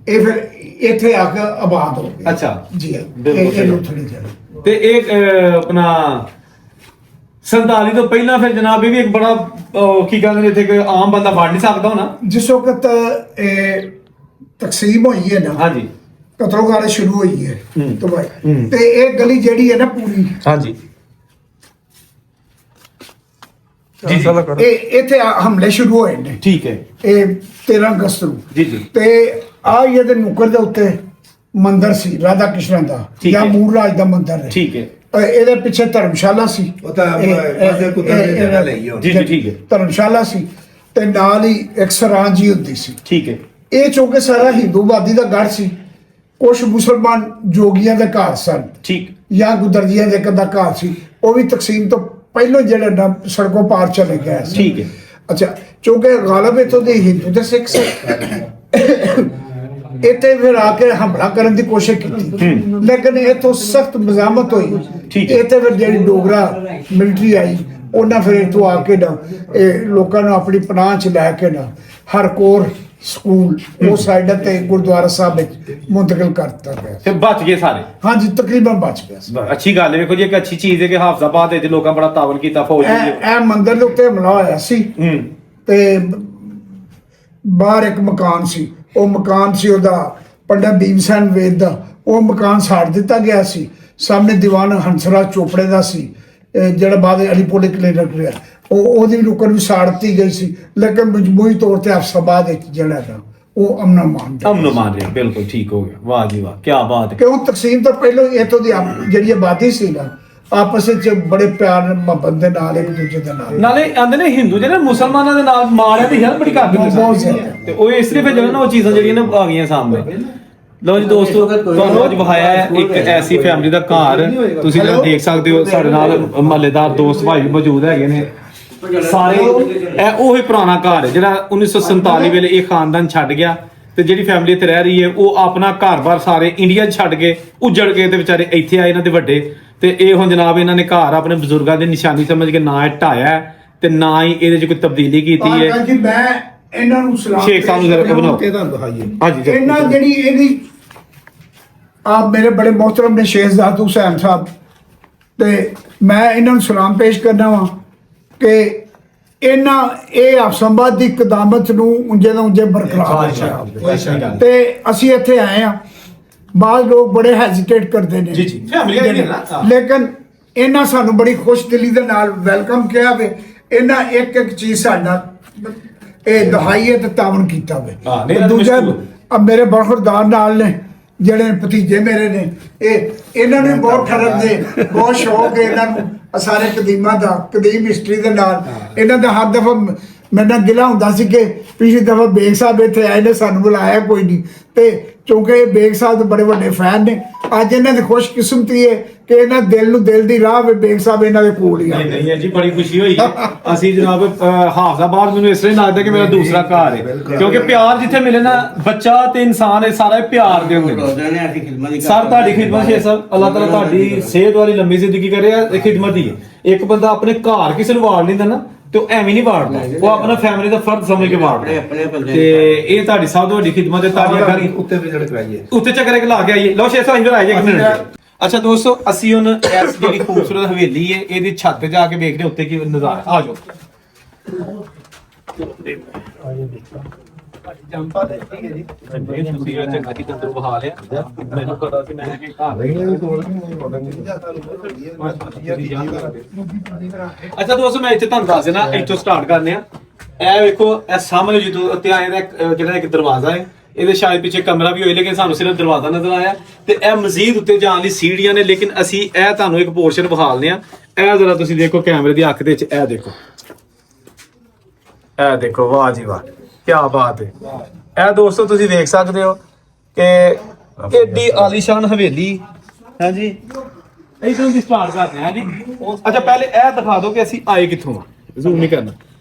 ਇਹ ਫਿਰ ਇੱਥੇ ਆ ਕੇ ਆਬਾਦ ਹੋ ਗਿਆ। ਅੱਛਾ ਜੀ, ਬਿਲਕੁਲ ਇਹ ਲੂਥੜੀ ਜਿਹੜੀ ਤੇ ਇਹ ਆਪਣਾ 47 ਤੋਂ ਪਹਿਲਾਂ ਫਿਰ ਜਨਾਬ ਇਹ ਵੀ ਇੱਕ ਬੜਾ ਕੀ ਕਹਿੰਦੇ ਨੇ ਇੱਥੇ ਕੋਈ ਆਮ ਬੰਦਾ ਫੜ ਨਹੀਂ ਸਕਦਾ ਹੋਣਾ। ਜਿਸ ਵਕਤ ਇਹ ਤਕਸੀਮ ਹੋਈ ਹੈ ਨਾ, ਹਾਂਜੀ, ਕਤਲੋਗਾਰੀ ਸ਼ੁਰੂ ਹੋਈ ਹੈ ਤੇ ਇਹ ਗਲੀ ਜਿਹੜੀ ਹੈ ਨਾ ਪੂਰੀ, ਹਾਂਜੀ ਇਹ ਇੱਥੇ ਹਮਲੇ ਸ਼ੁਰੂ ਹੋਏ ਨੇ। ਠੀਕ ਹੈ, ਇਹ 13 ਅਗਸਤ ਨੂੰ। ਜੀ ਜੀ। ਤੇ ਆ ਇਹਦੇ ਨੁੱਕਰ ਦੇ ਉੱਤੇ ਮੰਦਿਰ ਸੀ ਰਾਧਾ ਕ੍ਰਿਸ਼ਨ ਦਾ, ਜਾਂ ਮੂਰਰਾਜ ਦਾ ਮੰਦਿਰ ਹੈ। ਠੀਕ ਹੈ। ਇਹਦੇ ਪਿੱਛੇ ਧਰਮਸ਼ਾਲਾ ਸੀ, ਉਹ ਤਾਂ ਜਗ੍ਹਾ ਲਈ ਹੋ। ਜੀ ਜੀ, ਠੀਕ ਹੈ। ਧਰਮਸ਼ਾਲਾ ਸੀ ਤੇ ਨਾਲ ਹੀ ਇੱਕ ਸਰਾਂ ਜੀ ਹੁੰਦੀ ਸੀ। ਠੀਕ ਹੈ। ਇਹ ਚੌਂਕੇ ਸਾਰਾ ਹਿੰਦੂਵਾਦੀ ਦਾ ਗੜ ਸੀ। ਕੁਝ ਮੁਸਲਮਾਨ ਜੋਗੀਆਂ ਦੇ ਘਰ ਸਨ, ਠੀਕ, ਜਾਂ ਗੁਦਰਜੀਆਂ ਦੇ ਕਦਾ ਘਰ ਸੀ। ਉਹ ਵੀ ਤਕਸੀਮ ਤੋਂ ਪਹਿਲਾਂ ਜਿਹੜਾ ਨਾ ਸੜਕੋਂ ਪਾਰ ਚਲੇ ਗਏ ਸੀ। ਠੀਕ ਹੈ। ਅੱਛਾ, ਚੌਂਕੇ ਗਾਲਬ ਇੱਥੋਂ ਦੇ ਹਿੰਦੂ ਤੇ ਸਿੱਖ ਸੀ। ਇੱਥੇ ਫਿਰ ਆ ਕੇ ਹਮਲਾ ਕਰਨ ਦੀ ਕੋਸ਼ਿਸ਼ ਕੀਤੀ, ਲੇਕਿਨ ਇੱਥੋਂ ਸਖਤ ਮਜ਼ਾਮਤ ਹੋਈ। ਇੱਥੇ ਫਿਰ ਜਿਹੜੀ ਡੋਗਰਾ ਮਿਲਟਰੀ ਆਈ, ਉਹਨਾਂ ਫਿਰ ਇੱਥੋਂ ਆ ਕੇ ਨਾ ਇਹ ਲੋਕਾਂ ਨੂੰ ਆਪਣੀ ਪਨਾਹ ਚ ਲੈ ਕੇ ਨਾ ਹਰਕੋਰ ਸਕੂਲ ਉਹ ਸਾਈਡ ਤੇ ਗੁਰਦੁਆਰਾ ਸਾਹਿਬ ਵਿੱਚ ਮੁੰਤਕਿਲ ਕਰ ਦਿੱਤਾ ਗਿਆ ਤੇ ਬਚ ਗਏ ਸਾਰੇ। ਹਾਂਜੀ, ਤਕਰੀਬਨ ਬਚ ਗਿਆ। ਅੱਛੀ ਗੱਲ ਹੈ। ਵੇਖੋ ਜੀ, ਇੱਕ ਅੱਛੀ ਚੀਜ਼ ਹੈ ਕਿ ਹਾਫਜ਼ਾਬਾਦ ਵਿੱਚ ਲੋਕਾਂ ਬੜਾ ਤਾਵਨ ਕੀਤਾ ਫੌਜ ਨੇ। ਇਹ ਮੰਦਿਰ ਦੇ ਉੱਤੇ ਹਮਲਾ ਹੋਇਆ ਸੀ ਤੇ ਬਾਹਰ ਇੱਕ ਮਕਾਨ ਸੀ, ਉਹ ਮਕਾਨ ਸੀ ਉਹਦਾ ਪੰਡਿਤ ਭੀਮ ਸੈਨ ਵੇਦ ਦਾ। ਉਹ ਮਕਾਨ ਸਾੜ ਦਿੱਤਾ ਗਿਆ ਸੀ। ਸਾਹਮਣੇ ਦੀਵਾਨ ਹੰਸਰਾਜ ਚੋਪੜੇ ਦਾ ਸੀ, ਜਿਹੜਾ ਬਾਅਦ ਅਲੀ ਪੋਲੀਕਲੀਨਿਕ ਰਿਹਾ। ਉਹਦੀ ਨੁੱਕਰ ਵੀ ਸਾੜ ਦਿੱਤੀ ਗਈ ਸੀ, ਲੇਕਿਨ ਮਜਮੂਈ ਤੌਰ ਤੇ ਹਾਫਜ਼ਾਬਾਦ ਵਿੱਚ ਜਿਹੜਾ ਨਾ ਉਹ ਅਮਨ ਮਾਨ ਰਿਹਾ। ਬਿਲਕੁਲ ਠੀਕ ਹੋ ਗਿਆ। ਵਾਹ ਜੀ ਵਾਹ, ਕੀ ਬਾਤ ਹੈ। ਕਿਉਂ ਤਕਸੀਮ ਤੋਂ ਪਹਿਲਾਂ ਇੱਥੋਂ ਦੀ ਜਿਹੜੀ ਆਬਾਦੀ ਸੀ ਨਾ, ਆਪਸ ਵਿੱਚ ਬੜੇ ਪਿਆਰ ਮੁਹੱਬਤ ਦੇ ਨਾਲ ਇੱਕ ਦੂਜੇ ਦੇ ਨਾਲ। ਨਾਲੇ ਆਂਦੇ ਨੇ ਹਿੰਦੂ ਜਿਹੜੇ ਮੁਸਲਮਾਨਾਂ ਦੇ ਨਾਲ ਮਾਰਿਆ ਦੀ ਹੈਲਪ ਬੜੀ ਕਰਦੇ ਨੇ, ਤੇ ਉਹ ਇਸ ਲਈ ਫਿਰ ਜਿਹੜਾ ਨਾ ਉਹ ਚੀਜ਼ਾਂ ਜਿਹੜੀਆਂ ਨਾ ਆ ਗਈਆਂ ਸਾਹਮਣੇ। ਲਓ ਜੀ ਦੋਸਤੋ, ਤੁਹਾਨੂੰ ਅੱਜ ਵਿਖਾਇਆ ਹੈ ਇੱਕ ਐਸੀ ਫੈਮਿਲੀ ਦਾ ਘਰ। ਤੁਸੀਂ ਦੇਖ ਸਕਦੇ ਹੋ ਸਾਡੇ ਨਾਲ ਮਹੱਲੇਦਾਰ ਦੋਸਤ ਭਾਈ ਵੀ ਮੌਜੂਦ ਹੈਗੇ ਨੇ। ਸਾਰੇ ਇਹ ਉਹੀ ਪੁਰਾਣਾ ਘਰ ਹੈ ਜਿਹੜਾ 1947 ਵੇਲੇ ਇਹ ਖਾਨਦਾਨ ਛੱਡ ਗਿਆ, ਤੇ ਜਿਹੜੀ ਫੈਮਿਲੀ ਇੱਥੇ ਰਹਿ ਰਹੀ ਹੈ ਉਹ ਆਪਣਾ ਘਰ-ਬਾਰ ਸਾਰੇ ਇੰਡੀਆ 'ਚ ਛੱਡ ਕੇ ਉਜੜ ਕੇ ਤੇ ਵਿਚਾਰੇ ਇੱਥੇ ਆਏ ਇਹਨਾਂ ਦੇ ਵੱਡੇ। ਤੇ ਇਹ ਹੁਣ ਜਨਾਬ ਇਹਨਾਂ ਨੇ ਘਰ ਆਪਣੇ ਬਜ਼ੁਰਗਾਂ ਦੀ ਨਿਸ਼ਾਨੀ ਸਮਝ ਕੇ ਨਾ ਇਹ ਢਾਇਆ ਤੇ ਨਾ ਹੀ ਇਹਦੇ 'ਚ ਕੋਈ ਤਬਦੀਲੀ ਕੀਤੀ ਹੈ। ਜੀ ਮੈਂ ਇਹਨਾਂ ਨੂੰ ਸਲਾਮ ਸ਼ੇਖ ਸਾਹਿਬ ਨੂੰ ਜ਼ਰਾ ਬਣਾਓ। ਤੇ ਤੁਹਾਨੂੰ ਦਿਖਾਈਏ ਹਾਂਜੀ ਇਹਨਾਂ ਜਿਹੜੀ ਇਹਦੀ ਆਪ ਮੇਰੇ ਬੜੇ ਮੁਹਤਰਮ ਨੇ ਸ਼ੇਖਜ਼ਾਦ ਹੁਸੈਨ ਸਾਹਿਬ, ਤੇ ਮੈਂ ਇਹਨਾਂ ਨੂੰ ਸਲਾਮ ਪੇਸ਼ ਕਰਨਾ ਵਾਂ ਕਿ ਇਹਨਾਂ ਇਹ ਅਫਸੰਬਾਦ ਦੀ ਕਦਾਮਤ ਨੂੰ ਉਂਝੇ ਦਾ ਉਂਝੇ ਬਰਕਰਾਰ ਰੱਖਿਆ। ਤੇ ਅਸੀਂ ਇੱਥੇ ਆਏ ਆ, ਬਾਅਦ ਲੋਕ ਬੜੇ ਹੈਜ਼ਿਟੇਟ ਕਰਦੇ ਨੇ ਜੀ ਫੈਮਿਲੀ ਲੇਕਿਨ ਇਹਨਾਂ ਸਾਨੂੰ ਬੜੀ ਖੁਸ਼ ਦਿਲੀ ਦੇ ਨਾਲ ਵੈਲਕਮ ਕਿਹਾ ਵੇ। ਇਹਨਾਂ ਇੱਕ ਇੱਕ ਚੀਜ਼ ਸਾਡਾ ਇਹ ਦਹਾਈਏ ਤੇ ਤਾਵਨ ਕੀਤਾ ਵੇ। ਦੂਜਾ ਮੇਰੇ ਬਰਖੁਰਦਾਰ ਨਾਲ ਨੇ ਜਿਹੜੇ ਭਤੀਜੇ ਮੇਰੇ ਨੇ, ਇਹਨਾਂ ਨੂੰ ਬਹੁਤ ਠਰਕ ਦੇ ਬਹੁਤ ਸ਼ੌਕ ਹੈ ਇਹਨਾਂ ਨੂੰ ਸਾਰੇ ਕਦੀਮਾਂ ਦਾ, ਕਦੀਮ ਹਿਸਟਰੀ ਦੇ ਨਾਲ। ਇਹਨਾਂ ਦਾ ਹਰ ਦਫਾ ਮੇਰੇ ਨਾਲ ਗਿਲਾ ਹੁੰਦਾ ਸੀ ਕਿ ਪਿਛਲੀ ਦਫਾ ਬੇਗ ਸਾਹਿਬ ਇੱਥੇ ਆਏ ਨੇ, ਸਾਨੂੰ ਬੁਲਾਇਆ ਕੋਈ ਨਹੀਂ। ਤੇ ਕਿਉਂਕਿ ਇਹ ਬੇਗ ਸਾਹਿਬ ਦੇ ਬੜੇ ਵੱਡੇ ਫੈਨ ਨੇ, ਅੱਜ ਇਹਨਾਂ ਦੀ ਖੁਸ਼ਕਿਸਮਤੀ ਹੈ ਕਿ ਇਹਨਾਂ ਦਿਲ ਨੂੰ ਦਿਲ ਦੀ ਰਾਹ ਵੇ ਬੇਗ ਸਾਹਿਬ ਇਹਨਾਂ ਦੇ ਕੋਲ ਹੀ ਆ। ਨਹੀਂ ਜੀ, ਬੜੀ ਖੁਸ਼ੀ ਹੋਈ ਹੈ। ਅਸੀਂ ਜਨਾਬ ਹਾਫਜ਼ਾਬਾਦ ਮੈਨੂੰ ਇਸ ਤਰ੍ਹਾਂ ਲੱਗਦਾ ਕਿ ਮੇਰਾ ਦੂਸਰਾ ਘਰ ਹੈ, ਕਿਉਂਕਿ ਪਿਆਰ ਜਿੱਥੇ ਮਿਲੇ ਨਾ, ਬੱਚਾ ਤੇ ਇਨਸਾਨ ਇਹ ਸਾਰਾ ਪਿਆਰ ਦੇ ਹੁੰਦੇ ਨੇ। ਸਰ ਤੁਹਾਡੀ ਖਿਦਮਤ ਹੈ ਸਰ, ਅੱਲਾਹ ਤਾਲਾ ਤੁਹਾਡੀ ਸਿਹਤ ਵਾਲੀ ਲੰਮੀ ਜ਼ਿੰਦਗੀ ਕਰੇ। ਇਹ ਖਿਦਮਤ ਹੀ ਹੈ। ਇੱਕ ਬੰਦਾ ਆਪਣੇ ਘਰ ਕਿਸੇ ਨੂੰ ਵਾੜ ਲੈਂਦਾ ਨਾ ਤੇ ਉਹ ਐਵੇਂ ਨਹੀਂ ਵਾੜਦਾ, ਉਹ ਆਪਣਾ ਫੈਮਿਲੀ ਦਾ ਫਰਜ਼ ਸਮਝ ਕੇ ਵਾੜਦਾ। ਤੇ ਇਹ ਤੁਹਾਡੀ ਸਭ ਤੋਂ ਵੱਡੀ ਖਿਦਮਤ ਹੈ। ਤੁਹਾਡੀਆਂ ਘਰ ਉੱਤੇ ਵਿਜ਼ਿਟ ਕਰਾਈਏ, ਉੱਤੇ ਚੱਕਰ ਇੱਕ ਲਾ ਕੇ ਆਈਏ। ਲਓ ਸ਼ੇਖ ਸਾਹਿਬ ਇੰਦਰ ਆਈਏ ਇੱਕ ਮਿੰਟ। ਅੱਛਾ ਦੋਸਤੋ, ਅਸੀਂ ਹੁਣ ਇਸ ਜਿਹੜੀ ਖੂਬਸੂਰਤ ਹਵੇਲੀ ਹੈ ਇਹਦੀ ਛੱਤ ਤੇ ਜਾ ਕੇ ਵੇਖਦੇ ਉੱਤੇ ਕੀ ਨਜ਼ਾਰਾ। ਆ ਜਾਓ। ਅੱਛਾ ਦੋਸਤੋ, ਮੈਂ ਇੱਥੇ ਤੁਹਾਨੂੰ ਦੱਸ ਦੇਣਾ, ਇੱਥੋਂ ਸਟਾਰਟ ਕਰਨੇ ਆ। ਇਹ ਵੇਖੋ, ਇਹ ਸਾਹਮਣੇ ਜਦੋਂ ਉੱਤੇ ਆਏ ਦਾ ਜਿਹੜਾ ਇੱਕ ਦਰਵਾਜ਼ਾ ਹੈ, ਇਹਦੇ ਸ਼ਾਇਦ ਪਿੱਛੇ ਕਮਰਾ ਵੀ ਹੋਏ, ਲੇਕਿਨ ਸਾਨੂੰ ਸਿਰਫ ਦਰਵਾਜ਼ਾ ਨਜ਼ਰ ਆਇਆ। ਤੇ ਇਹ ਮਜ਼ੀਦ ਉੱਤੇ ਜਾਣ ਲਈ ਸੀੜੀਆਂ ਨੇ, ਲੇਕਿਨ ਅਸੀਂ ਇਹ ਤੁਹਾਨੂੰ ਇੱਕ ਪੋਰਸ਼ਨ ਵਿਖਾਲਦੇ ਆ। ਇਹ ਜ਼ਰਾ ਤੁਸੀਂ ਦੇਖੋ ਕੈਮਰੇ ਦੀ ਅੱਖ ਦੇ ਵਿੱਚ, ਇਹ ਦੇਖੋ, ਇਹ ਦੇਖੋ, ਵਾਹ ਜੀ ਵਾਹ, ਕੀ ਬਾਤ ਹੈ। ਇਹ ਦੋਸਤੋ ਤੁਸੀਂ ਵੇਖ ਸਕਦੇ ਹੋ ਕਿ ਏਡੀ ਆਲੀਸ਼ਾਨ ਹਵੇਲੀ ਹੈ ਜੀ। ਇਧਰੋਂ ਦੀ ਸਟਾਰਟ ਕਰਦੇ ਹਾਂ ਜੀ। ਅੱਛਾ ਪਹਿਲੇ ਇਹ ਦਿਖਾ ਦਿਓ ਕਿ ਅਸੀਂ ਆਏ ਕਿੱਥੋਂ ਆ, ਜ਼ੂਮ ਨਹੀਂ ਕਰਨਾ।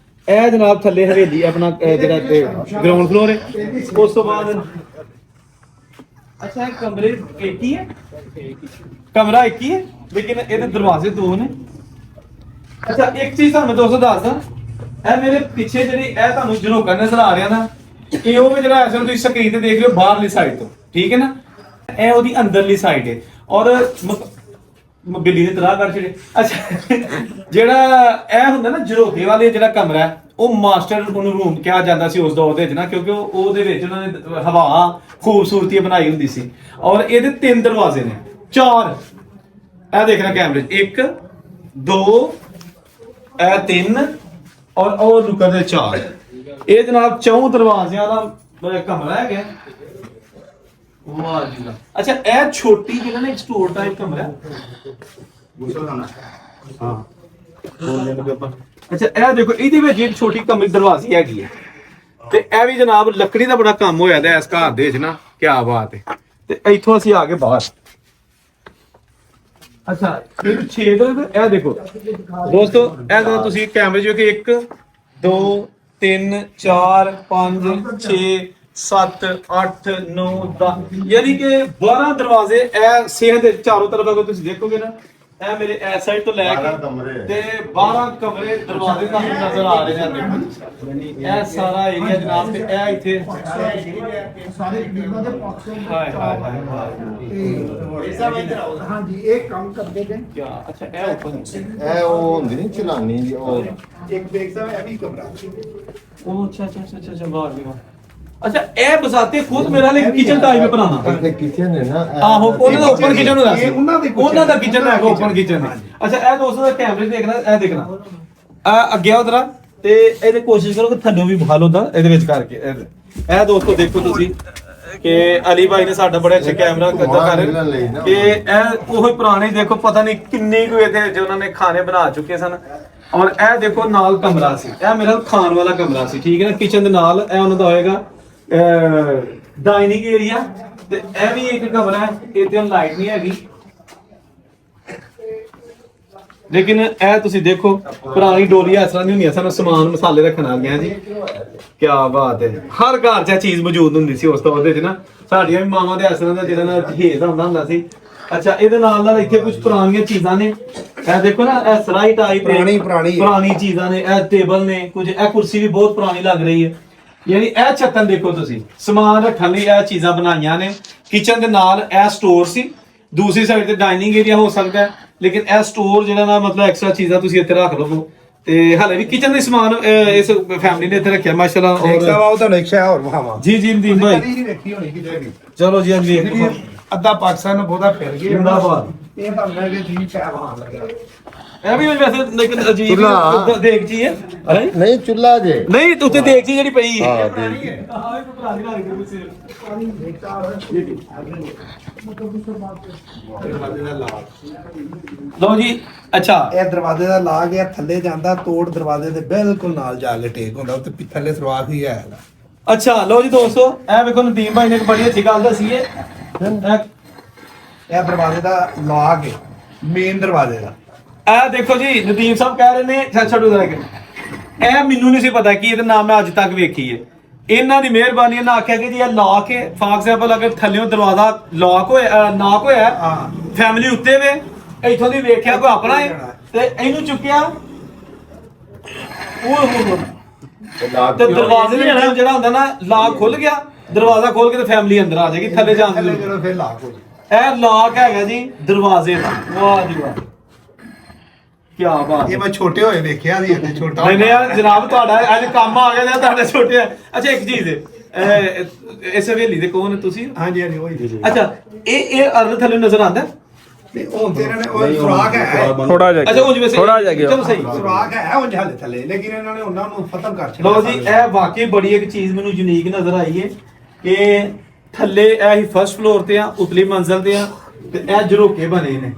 ਇਹ ਜਨਾਬ ਥੱਲੇ ਹਵੇਲੀ ਆਪਣਾ ਜਿਹੜਾ ਗਰਾਊਂਡ ਫਲੋਰ ਹੈ। ਉਸ ਤੋਂ ਬਾਅਦ ਅੱਛਾ ਕਮਰੇ ਇੱਕ ਹੀ ਹੈ, ਕਮਰਾ ਇੱਕ ਹੀ ਹੈ, ਲੇਕਿਨ ਇਹਦੇ ਦਰਵਾਜ਼ੇ ਦੋ ਨੇ। ਅੱਛਾ ਇੱਕ ਚੀਜ਼ ਤੁਹਾਨੂੰ ਦੋਸਤੋ ਦੱਸਦਾ, ਇਹ ਮੇਰੇ ਪਿੱਛੇ ਜਿਹੜੀ ਇਹ ਤੁਹਾਨੂੰ ਝਰੋਕਾ ਨਜ਼ਰ ਆ ਰਿਹਾ ਨਾ, ਇਹ ਉਹ ਵੀ ਜਿਹੜਾ ਅਸਲ ਤੁਸੀਂ ਸਕਰੀਨ ਤੇ ਦੇਖ ਰਹੇ ਹੋ ਬਾਹਰਲੀ ਸਾਈਡ ਤੋਂ, ਠੀਕ ਹੈ ਨਾ। ਇਹ ਉਹਦੀ ਅੰਦਰਲੀ ਸਾਈਡ ਹੈ। ਔਰ ਬਿੱਲੀ ਦੇ ਤਰਾਹ ਕਰ ਛੜੇ। ਅੱਛਾ ਜਿਹੜਾ ਇਹ ਹੁੰਦਾ ਨਾ ਝਰੋਕੇ ਵਾਲੇ ਜਿਹੜਾ ਕਮਰਾ ਹੈ, ਉਹ ਮਾਸਟਰ ਰੂਮ ਕਿਹਾ ਜਾਂਦਾ ਸੀ ਉਸ ਦੌਰ ਦੇ ਵਿੱਚ ਨਾ, ਕਿਉਂਕਿ ਉਹਦੇ ਵਿੱਚ ਉਹਨਾਂ ਨੇ ਹਵਾ ਖੂਬਸੂਰਤੀ ਬਣਾਈ ਹੁੰਦੀ ਸੀ। ਔਰ ਇਹਦੇ 3 ਦਰਵਾਜ਼ੇ ਨੇ, 4 ਇਹ ਦੇਖਣਾ ਕੈਮਰੇ 1 2 ਇਹ 3 ਔਰ ਉਹ ਨੁਕਰ ਦੇ 4। ਇਹ ਜਨਾਬ 4 ਦਰਵਾਜ਼ਿਆਂ ਦਾ ਕਮਰਾ ਹੈਗਾ। ਵਾਹ ਜੀ ਵਾਹ। ਅੱਛਾ ਇਹ ਛੋਟੀ ਜਿਹੜਾ ਨਾ ਇੱਕ ਸਟੋਰ ਟਾਈਪ ਕਮਰਾ ਹਾਂ। ਅੱਛਾ ਇਹ ਦੇਖੋ, ਇਹਦੇ ਵਿੱਚ ਇੱਕ ਛੋਟੀ ਕਮਰੇ ਦਰਵਾਜ਼ੀ ਹੈਗੀ ਹੈ। ਤੇ ਇਹ ਵੀ ਜਨਾਬ ਲੱਕੜੀ ਦਾ ਬੜਾ ਕੰਮ ਹੋਇਆ ਦਾ ਇਸ ਘਰ ਦੇ ਵਿੱਚ ਨਾ, ਕੀ ਬਾਤ ਹੈ। ਤੇ ਇੱਥੋਂ ਅਸੀਂ ਆ ਗਏ ਬਾਹਰ। ਅੱਛਾ ਇਹ 6 ਇਹ ਦੇਖੋ ਦੋਸਤੋ, ਇਹ ਤੁਸੀਂ ਕੈਮਰੇ 'ਚ ਕਿ 1 2 3 4 5 6 7 8 9 10 ਯਾਨੀ ਕਿ 12 ਦਰਵਾਜ਼ੇ ਇਹ ਸੇਹ ਦੇ ਚਾਰੋਂ ਤਰਫ ਅਗਰ ਤੁਸੀਂ ਦੇਖੋਗੇ ਨਾ, ਇਹ ਮੇਰੇ ਇਸ ਸਾਈਡ ਤੋਂ ਲੈ ਕੇ ਤੇ 12 ਕਮਰੇ ਦਰਵਾਜ਼ੇ ਤੁਹਾਨੂੰ ਨਜ਼ਰ ਆ ਰਹੇ ਨੇ। ਇਹ ਸਾਰਾ ਏਰੀਆ ਜਨਾਬ, ਤੇ ਇਹ ਇੱਥੇ ਸਾਰੇ ਕਦੀਮਾਂ ਦੇ ਪੱਖ ਤੋਂ ਹਾਏ ਹਾਏ ਹਾਏ। ਹਾਂਜੀ ਇਹ ਕੰਮ ਕਰਦੇ ਨੇ। ਅੱਛਾ ਇਹ ਓਪਨ ਇਹ ਉਹ ਹੁੰਦੀ ਨਹੀਂ ਚਲਾਨੀ ਜੀ, ਉਹ ਇੱਕ ਦੇਖ ਸਾਹਿਬ ਇਹ ਵੀ ਕਮਰਾ ਉਹ ਅੱਛਾ ਬਾਹਰ ਵੀ। ਅੱਛਾ ਇਹ ਬਸਾਤੇ ਖੁਦ ਮੇਰਾ ਲਈ ਕਿਚਨ ਟਾਈਪ ਬਣਾਉਣਾ। ਇੱਥੇ ਕਿਚਨ ਹੈ ਨਾ, ਆਹੋ ਉਹਨਾਂ ਦਾ ਓਪਨ ਕਿਚਨ ਹੁੰਦਾ ਸੀ, ਉਹਨਾਂ ਦਾ ਕਿਚਨ ਹੈ ਓਪਨ ਕਿਚਨ ਹੈ। ਅੱਛਾ ਇਹ ਦੋਸਤੋ ਦਾ ਕੈਮਰੇ ਦੇਖਣਾ, ਇਹ ਦੇਖਣਾ ਅੱਗੇ ਉਧਰ ਤੇ ਇਹਦੇ ਕੋਸ਼ਿਸ਼ ਕਰੋ ਕਿ ਥੱਲੋਂ ਵੀ ਬਹਾਲ ਹੁੰਦਾ ਇਹਦੇ ਵਿੱਚ ਕਰਕੇ। ਇਹ ਦੋਸਤੋ ਦੇਖੋ ਤੁਸੀਂ ਕਿ ਅਲੀ ਭਾਈ ਨੇ ਸਾਡਾ ਬੜਾ ਅੱਛਾ ਕੈਮਰਾ ਕਰ ਰਹੇ ਕਿ ਇਹ ਉਹ ਪੁਰਾਣੇ ਦੇਖੋ, ਪਤਾ ਨਹੀਂ ਕਿੰਨੇ ਕੁ ਇਹਦੇ ਜੋ ਉਹਨਾਂ ਨੇ ਖਾਣੇ ਬਣਾ ਚੁੱਕੇ ਸਨ। ਔਰ ਇਹ ਦੇਖੋ ਨਾਲ ਕਮਰਾ ਸੀ, ਇਹ ਮੇਰਾ ਖਾਣ ਵਾਲਾ ਕਮਰਾ ਸੀ, ਠੀਕ ਹੈ ਨਾ। ਕਿਚਨ ਦੇ ਨਾਲ ਇਹ ਉਹਨਾਂ ਦਾ ਹੋਏਗਾ ਡਾਈਨਿੰਗ ਏਰੀਆ ਤੇ ਇਹ ਵੀ ਇੱਕ ਕਮਰਾ ਹੈ, ਇਹ ਤੇ ਲਾਈਟ ਨਹੀਂ ਹੈਗੀ, ਲੇਕਿਨ ਇਹ ਤੁਸੀਂ ਦੇਖੋ ਪੁਰਾਣੀ ਡੋਲੀਆਂ ਇਸ ਤਰ੍ਹਾਂ ਦੀ ਹੁੰਦੀਆਂ ਸਨ, ਸਮਾਨ ਮਸਾਲੇ ਰੱਖਣ ਵਾਲੀਆਂ ਜੀ। ਕੀ ਬਾਤ ਹੈ, ਹਰ ਘਰ 'ਚ ਇਹ ਚੀਜ਼ ਮੌਜੂਦ ਹੁੰਦੀ ਸੀ ਉਸ ਤੋਂ ਬਾਅਦ ਨਾ। ਸਾਡੀਆਂ ਵੀ ਮਾਵਾਂ ਦੇ ਇਸ ਤਰ੍ਹਾਂ ਦਾ ਜਿਹੜਾ ਨਾਲ ਜਹੇਜ਼ ਹੁੰਦਾ ਸੀ। ਅੱਛਾ, ਇਹਦੇ ਨਾਲ ਨਾਲ ਇੱਥੇ ਕੁਝ ਪੁਰਾਣੀਆਂ ਚੀਜ਼ਾਂ ਨੇ, ਇਹ ਦੇਖੋ ਨਾ, ਇਹ ਸਰਾਈ ਟਾਈਪ ਪੁਰਾਣੀ ਚੀਜ਼ਾਂ ਨੇ, ਇਹ ਟੇਬਲ ਨੇ ਕੁਝ, ਇਹ ਕੁਰਸੀ ਵੀ ਬਹੁਤ ਪੁਰਾਣੀ ਲੱਗ ਰਹੀ ਹੈ। ਯਾਨੀ ਇਹ ਛੱਤਾਂ ਦੇਖੋ ਤੁਸੀਂ, ਸਮਾਨ ਰੱਖਣ ਲਈ ਇਹ ਚੀਜ਼ਾਂ ਬਣਾਈਆਂ ਨੇ। ਕਿਚਨ ਦੇ ਨਾਲ ਇਹ ਸਟੋਰ ਸੀ, ਦੂਸਰੀ ਸਾਈਡ ਤੇ ਡਾਈਨਿੰਗ ਏਰੀਆ ਹੋ ਸਕਦਾ ਹੈ, ਲੇਕਿਨ ਇਹ ਸਟੋਰ ਜਿਹੜਾ ਨਾ ਮਤਲਬ ਐਕਸਟਰਾ ਚੀਜ਼ਾਂ ਤੁਸੀਂ ਇੱਥੇ ਰੱਖ ਲਵੋ। ਤੇ ਹਾਲੇ ਵੀ ਕਿਚਨ ਦੇ ਸਮਾਨ ਇਸ ਫੈਮਿਲੀ ਨੇ ਇੱਥੇ ਰੱਖਿਆ ਮਾਸ਼ਾਅੱਲਾ। ਉਹ ਤੁਹਾਨੂੰ ਇੱਕ ਸ਼ੈ ਹੋਰ ਵਿਖਾਵਾਂ। ਜੀ ਜੀ ਨਦੀਮ ਭਾਈ, ਨਹੀਂ ਵੇਖੀ ਹੋਣੀ ਕਿਤੇ ਵੀ। ਚਲੋ ਜੀ ਅੱਜ ਵੇਖੋ। ਅੱਧਾ ਪਾਕਿਸਤਾਨ ਨੂੰ ਬਹੁਤਾ ਫਿਰ ਗਿਆ। ਜ਼ਿੰਦਾਬਾਦ। ਇਹ ਤਾਂ ਮੈਂ ਕਿ ਜੀ ਸ਼ੈ ਵਹਾਂ ਲੱਗਾ। ਇਹ ਵੀ ਵੈਸੇ ਲੇਕਿਨ ਅਜੀਬ ਚੁੱਲ੍ਹਾ। ਦੇਖਚੀ ਹੈ। ਨਹੀਂ ਚੁੱਲਾ ਜੇ ਨਹੀਂ ਉੱਤੇ ਦੇਖਚੀ ਜਿਹੜੀ ਪਈ ਹੈ। ਹਾਂ ਲਓ ਜੀ। ਅੱਛਾ, ਇਹ ਦਰਵਾਜ਼ੇ ਦਾ ਲਾ ਗਿਆ ਥੱਲੇ ਜਾਂਦਾ, ਤੋੜ ਦਰਵਾਜ਼ੇ ਦੇ ਬਿਲਕੁਲ ਨਾਲ ਜਾ ਕੇ ਟੇਕ ਹੁੰਦਾ, ਉੱਤੇ ਥੱਲੇ ਸੁਰਾਖ ਹੀ ਹੈ। ਅੱਛਾ ਲਓ ਜੀ ਦੋਸਤੋ, ਇਹ ਵੇਖੋ ਨਦੀਮ ਭਾਈ ਨੇ ਇੱਕ ਬੜੀ ਅੱਛੀ ਗੱਲ ਦੱਸੀ ਹੈ। ਇਹ ਦਰਵਾਜ਼ੇ ਦਾ ਲਾ ਕੇ ਮੇਨ ਦਰਵਾਜ਼ੇ ਦਾ। ਇਹ ਦੇਖੋ ਜੀ, ਨਦੀਮ ਸਾਹਿਬ ਕਹਿ ਰਹੇ ਨੇ ਛੱਡੋ ਜਰਾ ਕਿ ਇਹ ਮੈਨੂੰ ਨਹੀਂ ਸੀ ਪਤਾ ਕਿ ਇਹਦਾ ਨਾਮ ਮੈਂ ਅੱਜ ਤੱਕ ਵੇਖੀ ਹੈ। ਇਹਨਾਂ ਦੀ ਮਿਹਰਬਾਨੀ ਨਾਲ ਆਖਿਆ ਕਿ ਜੀ ਇਹ ਲਾ ਕੇ ਫਾਰ ਐਗਜ਼ਾਮਪਲ ਅਗਰ ਥੱਲਿਓਂ ਦਰਵਾਜ਼ਾ ਲੌਕ ਹੋਇਆ ਨਾਕ ਹੋਇਆ, ਫੈਮਿਲੀ ਉੱਤੇ ਵੇ, ਇੱਥੋਂ ਦੀ ਵੇਖਿਆ ਕੋਈ ਆਪਣਾ ਹੈ ਤੇ ਇਹਨੂੰ ਚੁੱਕਿਆ ਉਹ ਤੇ ਦਰਵਾਜ਼ੇ ਦੇ ਨਾਲ ਜਿਹੜਾ ਹੁੰਦਾ ਨਾ, ਲਾਕ ਖੁੱਲ ਗਿਆ, ਦਰਵਾਜ਼ਾ ਖੋਲ ਕੇ ਤੇ ਫੈਮਿਲੀ ਅੰਦਰ ਆ ਜਾਏਗੀ, ਥੱਲੇ ਜਾਣ ਦੀ ਜਦੋਂ ਫਿਰ ਲਾ ਹੋ ਇਹ ਲਾਕ ਹੈਗਾ ਜੀ ਦਰਵਾਜ਼ੇ ਦਾ। ਵਾਹ ਜੀ ਵਾਹ, ਕੀ ਬਾਤ। ਇਹ ਮੈਂ ਛੋਟੇ ਹੋਏ ਦੇਖਿਆ ਸੀ, ਇੱਥੇ ਛੋਟਾ ਨਹੀਂ ਯਾਰ ਜਨਾਬ, ਤੁਹਾਡਾ ਅੱਜ ਕੰਮ ਆ ਗਿਆ, ਤੁਹਾਡੇ ਛੋਟੇ ਆ। ਅੱਛਾ ਇੱਕ ਚੀਜ਼ ਹੈ, ਇਸ ਹਵੇਲੀ ਦੇ ਕੌਣ ਤੁਸੀਂ? ਹਾਂਜੀ ਹਾਂਜੀ ਉਹੀ। ਅੱਛਾ, ਇਹ ਅਰਲ ਥੱਲੇ ਨਜ਼ਰ ਆਉਂਦਾ? ਨਹੀਂ ਹੁਣ ਤੇ ਇਹਨਾਂ ਨੇ ਉਹ ਸੁਰਾਖ ਹੈ। ਥੋੜਾ ਜਿਹਾ ਅੱਛਾ, ਉਂਝ ਵੈਸੇ ਥੋੜਾ ਜਿਹਾ ਗਿਆ। ਚਲੋ ਸਹੀ। ਸੁਰਾਖ ਹੈ ਉਂਝ ਹਾਲੇ ਥੱਲੇ, ਲੇਕਿਨ ਇਹਨਾਂ ਨੇ ਉਹਨਾਂ ਨੂੰ ਖਤਮ ਕਰ ਛੱਡਿਆ। ਲਓ ਜੀ, ਇਹ ਵਾਕਈ ਬੜੀ ਇੱਕ ਚੀਜ਼ ਮੈਨੂੰ ਯੂਨੀਕ ਨਜ਼ਰ ਆਈ ਹੈ ਕਿ ਥੱਲੇ ਇਹ ਹੀ ਫਰਸਟ ਫਲੋਰ ਤੇ ਆ, ਉਤਲੀ ਮੰਜ਼ਲ ਤੇ ਆ, ਤੇ ਇਹ ਝਰੋਕੇ ਬਣੇ ਨੇ।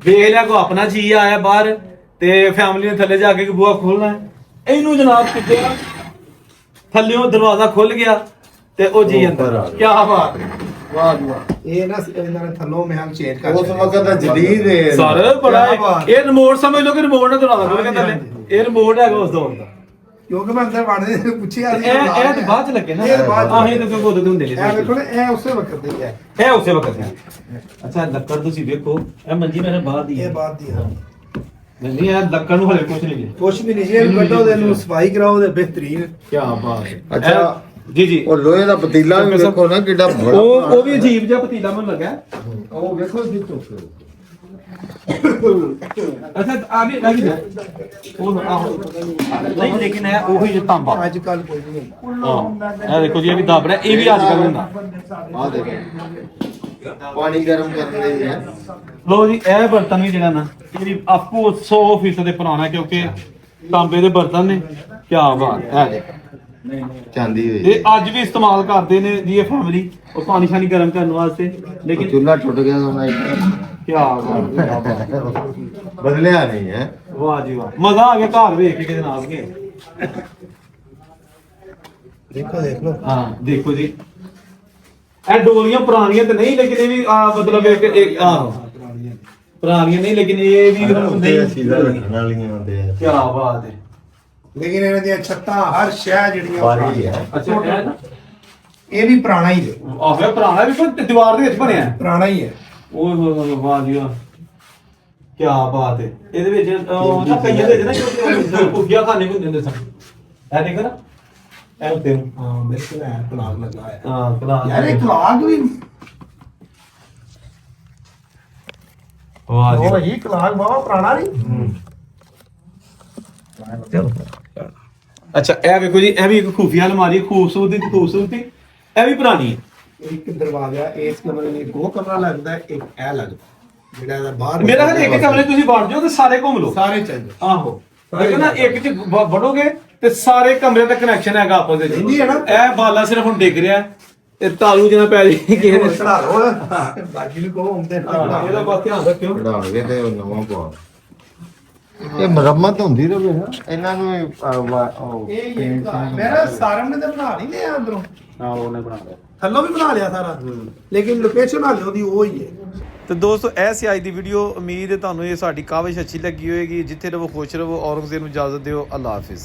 ਵੇਖ ਲਿਆ ਕੋ ਆਪਣਾ ਜੀ ਆਇਆ ਬਾਹਰ ਤੇ ਫੈਮਿਲੀ ਨੇ ਥੱਲੇ ਜਾ ਕੇ ਬੂਹਾ ਖੋਲਣਾ, ਇਹਨੂੰ ਜਨਾਬ ਕਿੱਥੇ ਆ, ਥੱਲਿਓਂ ਦਰਵਾਜ਼ਾ ਖੁੱਲ ਗਿਆ ਤੇ ਉਹ ਜੀ ਅੰਦਰ ਆ। ਕੀ ਬਾਤ ਹੈ, ਵਾਹ ਜੀ ਵਾਹ। ਇਹ ਨਾ ਇਹਨਾਂ ਨੇ ਥੱਲੋਂ ਮਹਿਲ ਚੇਂਜ ਕਰ ਉਸ ਵਕਤ ਦਾ ਜਦੀਦ ਹੈ ਸਰ ਬੜਾ ਇਹ ਰਿਮੋਟ ਸਮਝ ਲਓ ਕਿ ਰਿਮੋਟ ਨਾਲ ਦਰਵਾਜ਼ਾ ਖੋਲ ਕੇ ਥੱਲੇ, ਇਹ ਰਿਮੋਟ ਹੈਗਾ ਉਸ ਦੌਰ ਦਾ। ਕਿਉਂਕਿ ਮੈਂ ਅੰਦਰ ਵੜਦੇ ਪੁੱਛਿਆ ਸੀ ਇਹ ਤੇ ਬਾਅਦ ਚ ਲੱਗੇ ਨਾ, ਇਹ ਬਾਅਦ ਚ ਆਹੀ ਤਾਂ ਕਿਉਂਕਿ ਉਦੋਂ ਹੁੰਦੇ ਨੇ। ਇਹ ਵੇਖੋ ਨਾ, ਇਹ ਉਸੇ ਵਕਤ ਦੀ ਹੈ। ਇਹ ਉਸੇ ਵਕਤ ਹੈ। ਅੱਛਾ, ਲੱਕੜ ਤੁਸੀਂ ਵੇਖੋ, ਇਹ ਮੰਜੀ ਮੇਰੇ ਬਾਹਰ ਦੀ ਇਹ ਹੈ। ਬਾਤ ਦੀ ਹੈ। ਨਹੀਂ ਇਹ ਲੱਕੜ ਨੂੰ ਹਲੇ ਕੁਝ ਨਹੀਂ ਹੈ। ਕੁਛ ਵੀ ਨਹੀਂ ਜੀ, ਇਹਨੂੰ ਕੱਢੋ ਤੇ ਇਹਨੂੰ ਸਫਾਈ ਕਰਾਓ ਤੇ ਬਿਹਤਰੀਨ। ਕੀ ਬਾਤ ਹੈ। ਅੱਛਾ, ਜੀ ਜੀ, ਉਹ ਲੋਹੇ ਦਾ ਪਤੀਲਾ ਵੀ ਵੇਖੋ ਨਾ ਕਿੱਡਾ ਬੜਾ। ਉਹ ਵੀ ਅਜੀਬ ਜਿਹਾ ਪਤੀਲਾ ਮੈਨੂੰ ਲੱਗਾ। ਉਹ ਵੇਖੋ ਜੀ ਤੋਂ ਅੱਛਾ ਆ ਵੀ ਲੱਗ ਗਿਆ ਉਹ ਆਹੋ ਨਹੀਂ, ਲੇਕਿਨ ਇਹ ਉਹੀ ਜਿਹਾ ਤਾਂਬਾ। ਅੱਜ ਕੱਲ ਕੋਈ ਨਹੀਂ। ਹਾਂ ਇਹ ਦੇਖੋ ਜੀ, ਇਹ ਵੀ ਦੱਬ ਰਿਹਾ, ਇਹ ਵੀ ਅੱਜ ਕੱਲ੍ਹ ਹੁੰਦਾ। ਆ ਦੇਖੋ ਪਾਣੀ ਗਰਮ ਕਰਨ ਲਈ ਹੈ। ਲੋ ਜੀ, ਇਹ ਬਰਤਨ ਵੀ ਜਿਹੜਾ ਨਾ, ਇਹ ਵੀ ਆਪੋ 100% ਦੇ ਪੁਰਾਣਾ, ਕਿਉਂਕਿ ਤਾਂਬੇ ਦੇ ਬਰਤਨ ਨੇ। ਕੀ ਬਾਤ ਹੈ। ਚਾਂਦੀ ਹੋਈ ਇਹ ਅੱਜ ਵੀ ਇਸਤੇਮਾਲ ਕਰਦੇ ਨੇ ਜੀ ਇਹ ਫੈਮਿਲੀ, ਉਹ ਪਾਣੀ ਸ਼ਾਨੀ ਗਰਮ ਕਰਨ ਵਾਸਤੇ। ਲੇਕਿਨ ਚੁੱਲ੍ਹਾ ਟੁੱਟ ਗਿਆ ਤਾਂ ਕੀ ਬਾਤ, ਬਦਲਿਆ ਨਹੀਂ ਹੈ। ਵਾਹ ਜੀ ਵਾਹ, ਮਜ਼ਾ ਆ ਗਿਆ ਘਰ ਵੇਖ ਕੇ ਕਿਤੇ ਨਾਲ ਕੇ। ਦੇਖੋ ਦੇਖ ਲਓ। ਹਾਂ ਦੇਖੋ ਜੀ, ਇਹ ਡੋਲੀਆਂ ਪੁਰਾਣੀਆਂ ਤੇ ਨਹੀਂ, ਲੇਕਿਨ ਇਹ ਵੀ ਮਤਲਬ ਇੱਕ ਪੁਰਾਣੀਆਂ ਨਹੀਂ, ਲੇਕਿਨ ਇਹ ਵੀ ਨਹੀਂ। ਚੀਜ਼ਾਂ ਰੱਖਣ ਵਾਲੀਆਂ ਹੁੰਦੇ ਆ। ਕੀ ਬਾਤ ਹੈ। ਲੇਕਿਨ ਇਹਨਾਂ ਦੀਆਂ ਛੱਤਾਂ ਹਰ ਸ਼ੈ ਜਿਹੜੀਆਂ ਬਾਰੀ ਹੈ। ਅੱਛਾ ਇਹ ਨਾ ਇਹ ਵੀ ਪੁਰਾਣਾ ਹੀ ਹੈ। ਆਹ ਪੁਰਾਣਾ ਵੀ ਕੋਈ ਦੀਵਾਰ ਦੇ ਵਿੱਚ ਬਣਿਆ ਹੈ। ਪੁਰਾਣਾ ਹੀ ਹੈ। ਓਏ ਹੋਏ ਹੋਏ, ਵਾਹ ਜੀ ਵਾਹ, ਕੀ ਬਾਤ ਹੈ। ਇਹਦੇ ਵਿੱਚ ਉਹ ਨਾ ਕਈਆਂ ਦੇ ਵਿੱਚ ਨਾ ਕੁੱਗੀਆਂ ਖਾਣੇ ਹੁੰਦੇ ਹੁੰਦੇ ਸਨ। ਇਹ ਦੇਖੋ ਨਾ, ਇਹ ਉੱਤੇ ਨੂੰ। ਹਾਂ ਬਿਲਕੁਲ ਹੈ, ਕਲਾਕ ਲੱਗਾ ਹੈ। ਹਾਂ ਕਲਾ ਯਾਰ ਇਹ ਕਲਾਕ ਵੀ ਵਾਹ ਜੀ ਉਹ ਹੀ ਕਲਾਕ ਬਾਵਾ ਪੁਰਾਣਾ ਨਹੀਂ। ਅੱਛਾ, ਇਹ ਵੇਖੋ ਜੀ, ਇਹ ਵੀ ਇੱਕ ਖੂਫੀਆ ਅਲਮਾਰੀ, ਖੂਬਸੂਰਤੀ ਇਹ ਵੀ ਪੁਰਾਣੀ ਹੈ। ਇੱਕ ਦਰਵਾਜ਼ਾ ਇਸ ਕਮਰੇ ਲਈ ਦੋ ਕਮਰਾ ਲੱਗਦਾ ਹੈ, ਇੱਕ ਇਹ ਲੱਗਦਾ ਜਿਹੜਾ ਇਹਦਾ ਬਾਹਰ ਮੇਰਾ ਖਿਆਲ ਇੱਕ ਕਮਰੇ ਤੁਸੀਂ ਵੜ ਜਾਓ ਤੇ ਸਾਰੇ ਘੁੰਮ ਲਓ। ਸਾਰੇ ਚਾਹੀਦੇ। ਆਹੋ ਦੇਖੋ ਨਾ, ਇੱਕ ਚ ਵੜੋਗੇ ਤੇ ਸਾਰੇ ਕਮਰੇ ਦਾ ਕਨੈਕਸ਼ਨ ਹੈਗਾ ਆਪਸ ਵਿੱਚ। ਇੰਜੀ ਹੈ ਨਾ। ਇਹ ਬਾਲਾ ਸਿਰਫ ਹੁਣ ਡਿੱਗ ਰਿਹਾ ਤੇ ਤਾਲੂ ਜਿਹਾ ਪੈ ਜੇ ਕਿਸੇ ਦੇ। ਚੜਾ ਲਓ ਬਾਕੀ ਨੂੰ ਕਹੋ ਹੁੰਦੇ ਨਾ ਇਹਦਾ ਬਸ ਧਿਆਨ ਰੱਖਿਓ। ਕਢਾ ਕੇ ਤੇ ਉਹ ਨਵਾਂ ਪਾ। ਇਹ ਮੁਰੰਮਤ ਹੁੰਦੀ ਰਹੇ ਨਾ ਇਹਨਾਂ ਨੂੰ ਮੇਰਾ ਸਾਰਮ ਨੇ ਤਾਂ ਬਣਾ ਨਹੀਂ ਲਿਆ ਅੰਦਰੋਂ ਹਾਂ ਉਹਨੇ ਬਣਾ ਲਿਆ ਥੱਲੋਂ ਵੀ ਬਣਾ ਲਿਆ ਸਾਰਾ ਲੇਕਿਨ ਲੋਕੇਸ਼ਨ ਹਾਲੇ ਉਹਦੀ ਉਹ ਹੀ ਹੈ। ਤੇ ਦੋਸਤੋ ਇਹ ਸੀ ਅੱਜ ਦੀ ਵੀਡੀਓ। ਉਮੀਦ ਹੈ ਤੁਹਾਨੂੰ ਇਹ ਸਾਡੀ ਕਾਵਿਸ਼ ਅੱਛੀ ਲੱਗੀ ਹੋਏਗੀ। ਜਿੱਥੇ ਰਹੋ ਖੁਸ਼ ਰਹੋ। ਔਰੰਗਜ਼ੇਬ ਨੂੰ ਇਜਾਜ਼ਤ ਦਿਓ। ਅੱਲਾ ਹਾਫਿਜ਼।